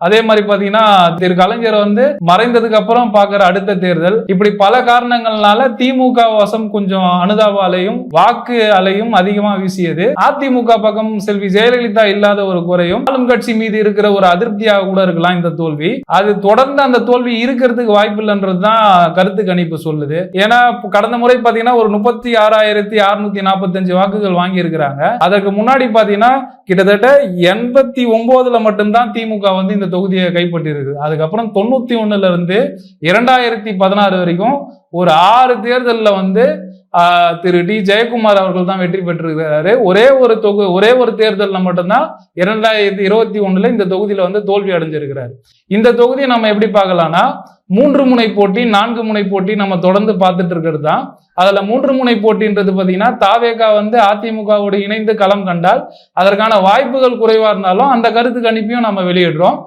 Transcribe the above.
அதே மாதிரி பாத்தீங்கன்னா திரு கலைஞர் மறைந்ததுக்கு அப்புறம் பாக்குற அடுத்த தேர்தல், இப்படி பல காரணங்கள்னால திமுக வசம் கொஞ்சம் அனுதாப அலையும் வாக்கு அலையும் அதிகமா வீசியது. அதிமுக பக்கம் செல்வி ஜெயலலிதா இல்லாத ஒரு குறையும் ஆளும் கட்சி மீது இருக்கிற ஒரு அதிருப்தியாக கூட இருக்கலாம் இந்த தோல்வி. அது தொடர்ந்து அந்த தோல்வி இருக்கிறதுக்கு வாய்ப்பு இல்லைன்றதுதான் கருத்து கணிப்பு சொல்லுது. ஏன்னா கடந்த முறை பாத்தீங்கன்னா ஒரு 36,645 வாக்குகள் வாங்கி இருக்கிறாங்க. அதற்கு முன்னாடி பாத்தீங்கன்னா கிட்டத்தட்ட 89 மட்டும்தான் திமுக இந்த தொகுதியை கைப்பற்றி இருக்கு. அதுக்கப்புறம் 91 இருந்து 2016 வரைக்கும் ஒரு 6 தேர்தல்ல திரு டி ஜெயக்குமார் அவர்கள் தான் வெற்றி பெற்றிருக்கிறாரு. ஒரே ஒரு தேர்தல்ல மட்டும்தான் 2021 இந்த தொகுதியில தோல்வி அடைஞ்சிருக்கிறாரு. இந்த தொகுதியை நம்ம எப்படி பார்க்கலாம்னா 3 முனை போட்டி 4 முனை போட்டி நம்ம தொடர்ந்து பார்த்துட்டு இருக்கிறது தான். அதுல 3 முனை போட்டின்றது பாத்தீங்கன்னா தாவேகா அதிமுகவோடு இணைந்து களம் கண்டால் அதற்கான வாய்ப்புகள் குறைவா இருந்தாலும் அந்த கருத்து கணிப்பையும் நம்ம வெளியிடுறோம்.